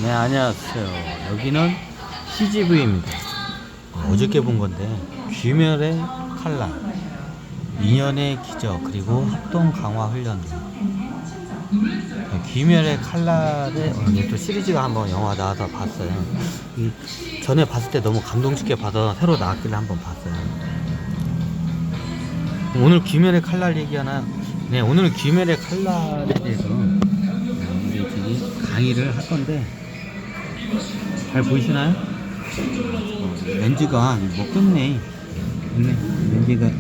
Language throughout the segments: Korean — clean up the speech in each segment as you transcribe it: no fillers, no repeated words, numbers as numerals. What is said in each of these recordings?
네, 안녕하세요. 여기는 CGV입니다. 어저께 본 건데, 귀멸의 칼날, 인연의 기적, 그리고 합동 강화 훈련. 귀멸의 칼날에 오늘 또 시리즈가 한번 영화 나와서 봤어요. 전에 봤을 때 너무 감동 깊게 받아 새로 나왔길래 한번 봤어요. 오늘 귀멸의 칼날 얘기하나? 네, 오늘 귀멸의 칼날에 대해서 우리 강의를 할 건데, 잘 보이시나요? 렌즈가 먹겠네. 렌즈가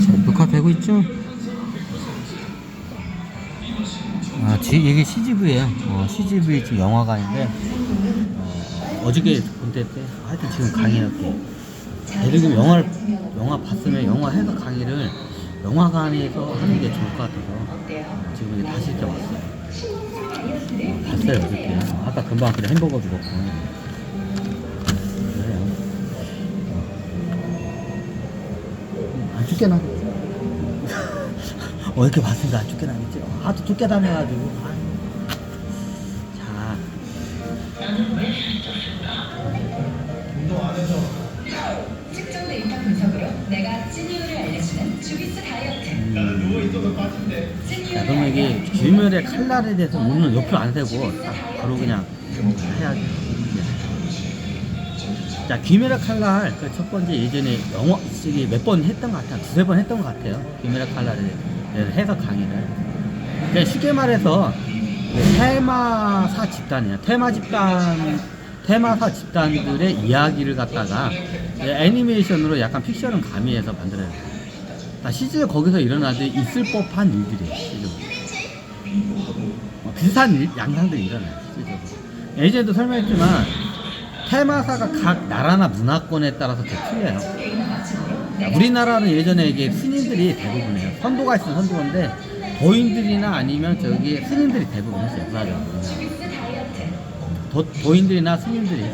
자, 녹화되고 있죠? 이게 CGV예요. CGV 지금 영화관인데 어저께 본때 하여튼 지금 강의할게. 그리고 영화 봤으면 영화 해석 강의를 영화관에서 하는 게 좋을 것 같아서 지금 이제 다시 이렇게 왔어요. 봤어요 어저께. 아까 금방 그냥 햄버거도 먹고 그래요. 안 쫓겨나겠지. 이렇게 봤으니까 안 쫓겨나겠지. 하도 쫓겨다녀가지고. 자, 특정 데이터 분석으로 내가 찐이유를 알려주는 주비스 다이어트. 자, 그러면 이게 귀멸의 칼날에 대해서 오늘 옆으로 안 세고 딱 바로 그냥 해야지. 자, 귀멸의 칼날 그 첫 번째 예전에 영화 몇 번 했던 것 같아요. 두세 번 했던 것 같아요. 귀멸의 칼날에 대해서 해석 강의를. 그러니까 쉽게 말해서 테마사 집단이에요. 테마사 집단들의 이야기를 갖다가 애니메이션으로 약간 픽션을 가미해서 만들어요. 실제 거기서 일어나도 있을 법한 일들이에요. 비슷한 양상들이 일어나요. 실제로. 예전에도 설명했지만 테마사가 각 나라나 문화권에 따라서 되게 틀려요. 우리나라는 예전에 이게 스님들이 대부분이에요. 선도가 있으면 선도인데 도인들이나 아니면 저기 스님들이 대부분 했어요. 도인들이나 스님들이.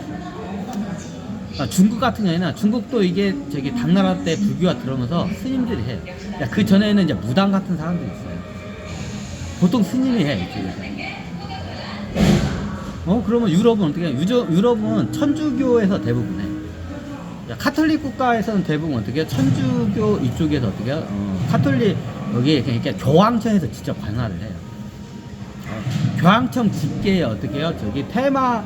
중국 같은 경우에는 중국도 이게 저기 당나라 때 불교가 들어오면서 스님들이 해요. 그 전에는 이제 무당 같은 사람들이 있어요. 보통 스님이 해 이쪽에서. 그러면 유럽은 어떻게 해요? 유럽은 천주교에서 대부분 해. 카톨릭 국가에서는 대부분 어떻게 해요? 천주교 이쪽에서 어떻게 해요? 카톨릭 여기 그러니까 교황청에서 직접 관할을 해요. 교황청 직계에 어떻게 해요? 저기 테마하는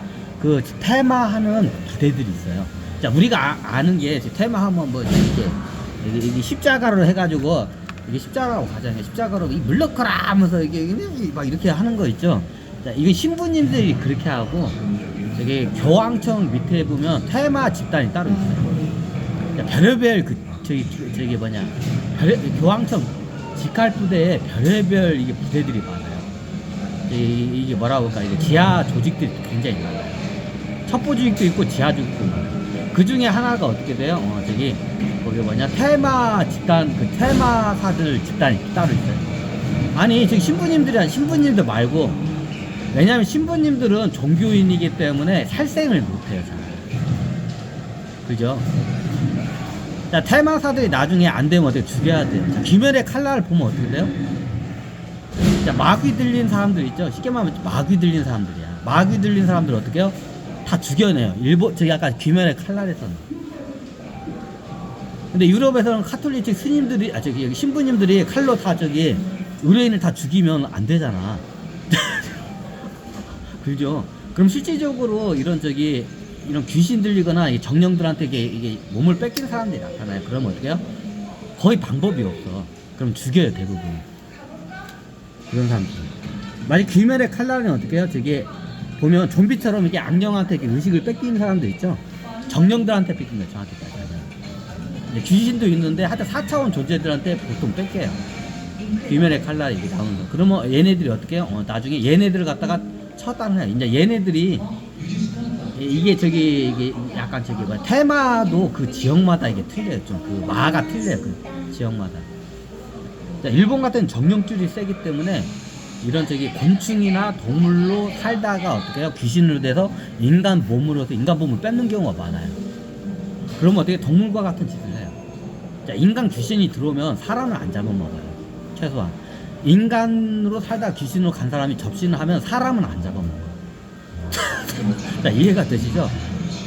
부대들이 있어요. 자, 우리가 아는 게 테마하면 뭐 이게 십자가로 해가지고 이게 십자가라고 가잖아요. 십자가로 이 물러커라 하면서 이게 막 이렇게 하는 거 있죠. 자, 이게 신부님들이 그렇게 하고 여기 교황청 밑에 보면 테마 집단이 따로 있어요. 자, 별의별 교황청 직할 부대에 별의별 이게 부대들이 많아요. 이게 뭐라고 할까? 이게 지하 조직들이 굉장히 많아요. 첩보 조직도 있고 지하 조직도 많아요. 그 중에 하나가 어떻게 돼요? 거기 테마 집단, 테마사들 집단이 따로 있어요. 아니, 지금 신부님들 말고, 왜냐면 신부님들은 종교인이기 때문에 살생을 못해요, 잘. 그죠? 자, 테마사들이 나중에 안 되면 어떻게 죽여야 돼요? 자, 귀멸의 칼날을 보면 어떻게 돼요? 자, 마귀 들린 사람들 있죠? 쉽게 말하면 마귀 들린 사람들이야. 마귀 들린 사람들 어떻게 해요? 다 죽여내요. 저기 약간 귀멸의 칼날에서는. 근데 유럽에서는 카톨릭 즉 스님들이, 여기 신부님들이 칼로 다 의뢰인을 다 죽이면 안 되잖아. 그죠? 그럼 실질적으로 이런 귀신 들리거나 정령들한테 이게 몸을 뺏긴 사람들이 나타나요. 그러면 어떻게 해요? 거의 방법이 없어. 그럼 죽여요, 대부분. 그런 사람들. 만약 귀멸의 칼날은 어떻게 해요? 보면 좀비처럼 이렇게 악령한테 이렇게 의식을 뺏기는 사람들 있죠? 정령들한테 뺏긴 거예요, 정확히 따지면. 귀신도 있는데 하여튼 4차원 존재들한테 보통 뺏겨요. 귀멸의 칼날이 이렇게 나오는 거. 그러면 얘네들이 어떻게 해요? 나중에 얘네들을 갖다가 처단을 해요. 이제 얘네들이 이게 약간 테마도 그 지역마다 이게 틀려요. 좀 그 마가 틀려요. 그 지역마다. 자, 일본 같은 정령줄이 세기 때문에 이런 곤충이나 동물로 살다가 어떻게 해요? 귀신으로 돼서 인간 몸을 뺏는 경우가 많아요. 그러면 어떻게 동물과 같은 짓을 해요. 자, 인간 귀신이 들어오면 사람을 안 잡아먹어요. 최소한. 인간으로 살다 귀신으로 간 사람이 접신을 하면 사람은 안 잡아먹어. 자, 이해가 되시죠?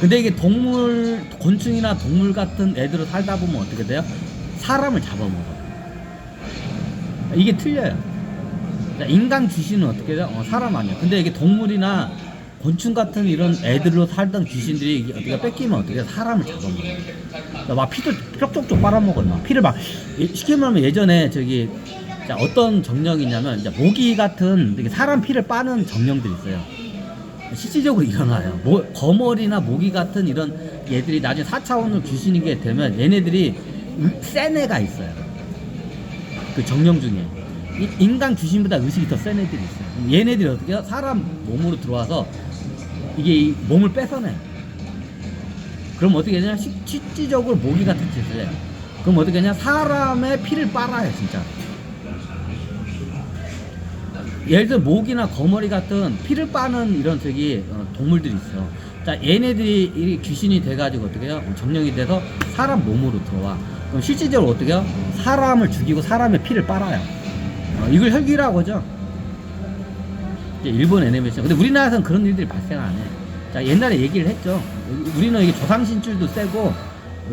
근데 이게 동물, 곤충이나 동물 같은 애들로 살다 보면 어떻게 돼요? 사람을 잡아먹어. 이게 틀려요. 자, 인간 귀신은 어떻게 돼요? 사람 아니야. 근데 이게 동물이나 곤충 같은 이런 애들로 살던 귀신들이 이게 어떻게 뺏기면 어떻게 사람을 잡아먹어. 막 피도 쪽쪽쪽 빨아먹어요. 막 피를 막 시키면 예전에 저기 자, 어떤 정령이냐면 이제 모기 같은 되게 사람 피를 빠는 정령들이 있어요. 실질적으로 일어나요. 거머리나 모기 같은 이런 얘들이 나중에 4차원으로 귀신이게 되면 얘네들이 센 애가 있어요. 그 정령 중에 인간 귀신보다 의식이 더 센 애들이 있어요. 얘네들이 어떻게 해요? 사람 몸으로 들어와서 이게 이 몸을 뺏어내. 그럼 어떻게 되냐? 실질적으로 모기 같은 짓을 해요. 그럼 어떻게 되냐? 사람의 피를 빨아요, 진짜. 예를 들어 모기나 거머리 같은 피를 빠는 이런 저기 동물들이 있어. 자, 얘네들이 이 귀신이 돼가지고 어떻게 해요? 정령이 돼서 사람 몸으로 들어와. 그럼 실질적으로 어떻게 해요? 사람을 죽이고 사람의 피를 빨아요. 이걸 혈기라고 하죠. 이제 일본 애니메이션. 근데 우리나라에서는 그런 일들이 발생 안 해. 자, 옛날에 얘기를 했죠. 우리는 이게 조상신줄도 세고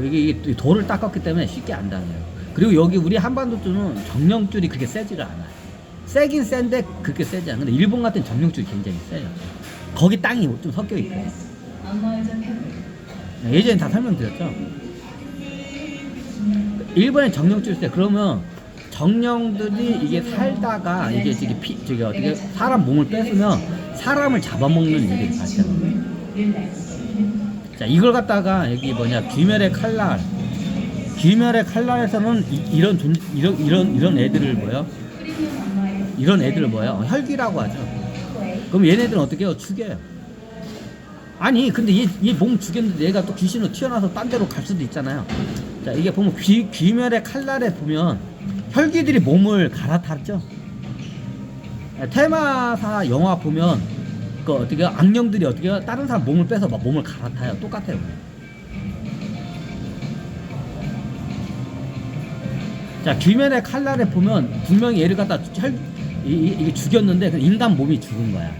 이게 돌을 닦았기 때문에 쉽게 안 당해요. 그리고 여기 우리 한반도 쪽은 정령줄이 그렇게 세지가 않아요. 세긴 센데 그렇게 세지 않아. 근데 일본 같은 정령줄이 굉장히 세요. 거기 땅이 좀 섞여 있고. 예전에 다 설명드렸죠. 일본의 정령줄이 세. 그러면 정령들이 이게 살다가 이게 저기 어떻게 사람 몸을 뺏으면 사람을 잡아먹는 일들이 발생해요. 자, 이걸 갖다가 여기 뭐냐 귀멸의 칼날. 귀멸의 칼날에서는 이런 애들을 뭐요? 이런 애들을 뭐예요? 혈기라고 하죠. 그럼 얘네들은 어떻게 해요? 죽여요. 아니 근데 얘 몸 죽였는데 얘가 또 귀신으로 튀어나와서 딴 데로 갈 수도 있잖아요. 자, 이게 보면 귀멸의 칼날에 보면 혈기들이 몸을 갈아탔죠. 테마사 영화 보면 그 어떻게 해요? 악령들이 어떻게 해요? 다른 사람 몸을 빼서 막 몸을 갈아타요. 똑같아요. 자, 귀멸의 칼날에 보면 분명히 얘를 갖다 이게 죽였는데 인간 몸이 죽은 거야.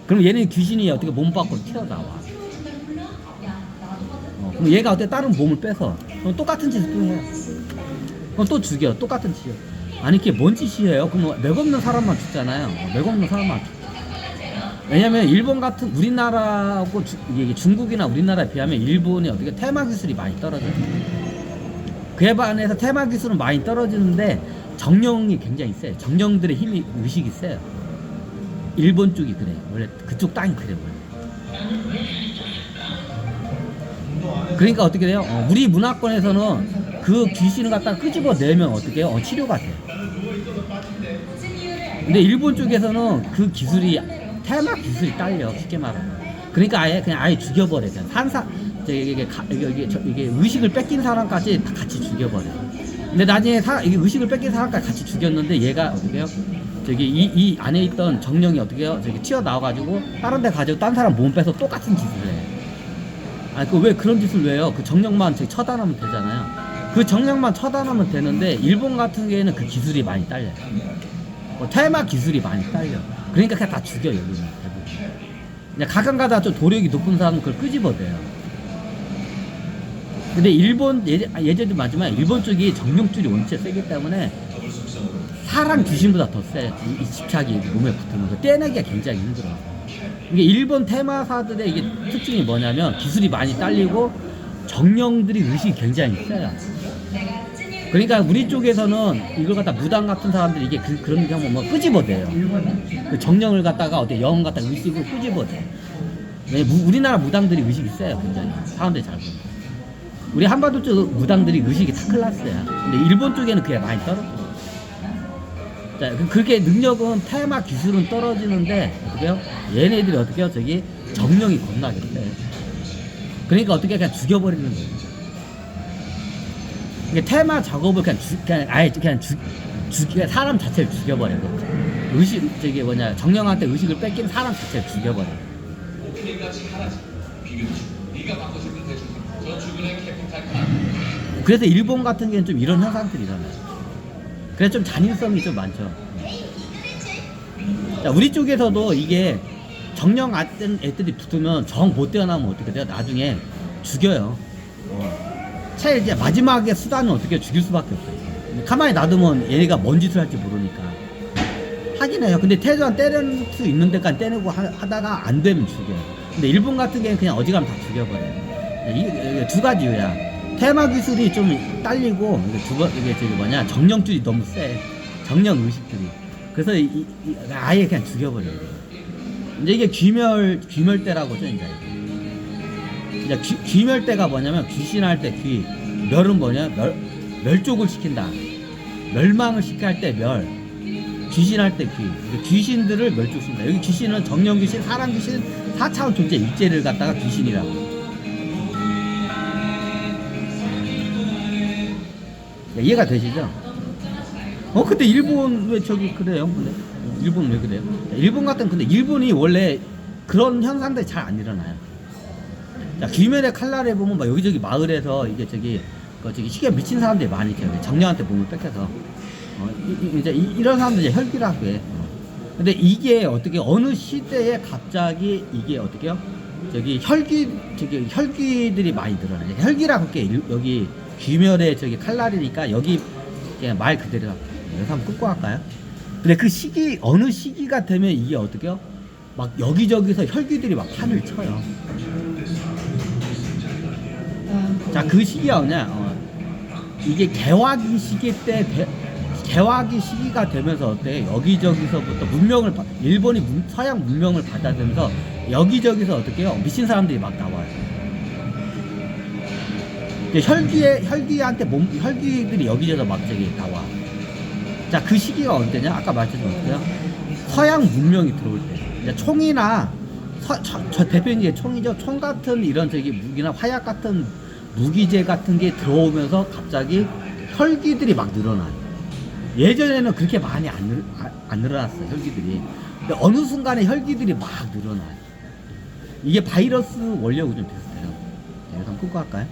그럼 얘는 귀신이 어떻게 몸 밖으로 튀어나와. 그럼 얘가 어떻게 다른 몸을 빼서 그럼 똑같은 짓을 또 해요. 그럼 또 죽여. 똑같은 짓이요. 아니 그게 뭔 짓이에요? 그럼 맥없는 사람만 죽잖아요. 맥없는 사람만 죽죠. 왜냐면 일본 같은 우리나라하고 이게 중국이나 우리나라에 비하면 일본이 어떻게 테마 기술이 많이 떨어져요. 그에 반해서 테마 기술은 많이 떨어지는데 정령이 굉장히 세요. 정령들의 힘이 의식이 세요. 일본 쪽이 그래. 원래 그쪽 땅이 그래 원래. 그러니까 어떻게 돼요? 우리 문화권에서는 그 귀신을 갖다가 끄집어내면 어떻게 해요? 치료가 돼요. 근데 일본 쪽에서는 그 기술이 테마 기술이 딸려 쉽게 말하면. 그러니까 그냥 아예 죽여버려. 그냥 이게 의식을 뺏긴 사람까지 다 같이 죽여버려. 근데 나중에 이게 의식을 뺏긴 사람까지 같이 죽였는데 얘가 어떻게 해요? 저기 이 안에 있던 정령이 어떻게 해요? 저기 튀어나와가지고 다른 데 가지고 딴 사람 몸 빼서 똑같은 짓을 해. 아니 왜 그런 짓을 왜 해요? 그 정령만 저기 처단하면 되잖아요. 그 정령만 처단하면 되는데 일본 같은 경우에는 그 기술이 많이 딸려요. 테마 기술이 많이 딸려. 그러니까 그냥 다 죽여 여기는 대부분. 그냥 가끔가다 좀 도력이 높은 사람은 그걸 끄집어내요. 근데 일본 예전도 맞지만 일본 쪽이 정령줄이 원체 세기 때문에 사람 귀신보다 더 세. 이 집착이 몸에 붙으면 그 떼내기가 굉장히 힘들어. 이게 일본 테마사들의 이게 특징이 뭐냐면 기술이 많이 딸리고 정령들이 의식이 굉장히 세요. 그러니까 우리 쪽에서는 이걸 갖다 무당 같은 사람들이 이게 그런 게 하면 뭐 끄집어대요. 그 정령을 갖다가 어디 영 갖다 의식을 끄집어대. 우리나라 무당들이 의식이 세요. 굉장히 사람들이 잘 보면. 우리 한반도 쪽 무당들이 의식이 다 클라스야. 근데 일본 쪽에는 그게 많이 떨어져. 자, 그게 능력은 테마 기술은 떨어지는데 어떻게 해요? 얘네들이 어떻게 해요? 저기 정령이 겁나게 세. 그러니까 어떻게 그냥 죽여버리는 거예요. 이게 테마 작업을 그냥 사람 자체를 죽여버려. 의식 저기 뭐냐 정령한테 의식을 뺏긴 사람 자체를 죽여버려. 그래서 일본 같은 경우는 좀 이런 현상들이 일어나요. 그래서 좀 잔인성이 좀 많죠. 자, 우리 쪽에서도 이게 정령 애들이 붙으면 정 못 태어나면 어떻게 돼요? 나중에 죽여요. 차라리 이제 마지막에 수단은 어떻게 죽일 수밖에 없어요. 가만히 놔두면 얘가 뭔 짓을 할지 모르니까 하긴 해요. 근데 최소한 때릴 수 있는 데까지 때리고 하다가 안 되면 죽여요. 근데 일본 같은 경우는 그냥 어지간하면 다 죽여버려요. 이게 두 가지 이유야. 테마 기술이 좀 딸리고 이게 저기 뭐냐 정령줄이 너무 세. 정령 의식들이. 그래서 아예 그냥 죽여버려요. 이제 이게 귀멸대라고 하죠, 이제. 이제 귀멸대가 뭐냐면 귀신할 때 귀, 멸은 뭐냐? 멸족을 시킨다. 멸망을 시킬 때 멸. 귀신할 때 귀. 귀신들을 멸족시킨다. 여기 귀신은 정령 귀신, 사람 귀신, 4차원 존재 일제를 갖다가 귀신이라고. 이해가 되시죠? 근데 일본 왜 저기 그래요? 근데 일본 왜 그래요? 일본 같은 근데 일본이 원래 그런 현상들이 잘 안 일어나요. 자, 귀멸의 칼날에 보면 막 여기저기 마을에서 이게 저기 시계 미친 사람들이 많이 있어요. 정령한테 몸을 뺏겨서 이제 이런 사람들 이제 혈기라고 해. 근데 이게 어떻게 어느 시대에 갑자기 이게 어떻게요? 저기 혈기들이 많이 늘어나요. 혈기라고 게 여기 귀멸의 저기 칼날이니까 여기 그냥 말 그대로 여기서 한번 끊고 할까요? 근데 그 시기 어느 시기가 되면 이게 어떻게요? 막 여기저기서 혈기들이 막 판을 쳐요. 자, 그 시기가 뭐냐? 이게 개화기 시기 때 개화기 시기가 되면서 어때? 여기저기서부터 일본이 서양 문명을 받아들면서 여기저기서 어떻게 해요? 미친 사람들이 막 나와요. 혈기한테 혈기들이 여기저기서 막 저기 나와. 자, 그 시기가 언제냐? 아까 말씀드린 어때요? 서양 문명이 들어올 때. 총이나 저 대표적인 게 총이죠. 총 같은 이런 저기 무기나 화약 같은 무기재 같은 게 들어오면서 갑자기 혈기들이 막 늘어나요. 예전에는 그렇게 많이 안 늘어났어요, 혈기들이. 근데 어느 순간에 혈기들이 막 늘어나요. 이게 바이러스 원리하고 좀 비슷해요. 여기서 한번 끊고 할까요?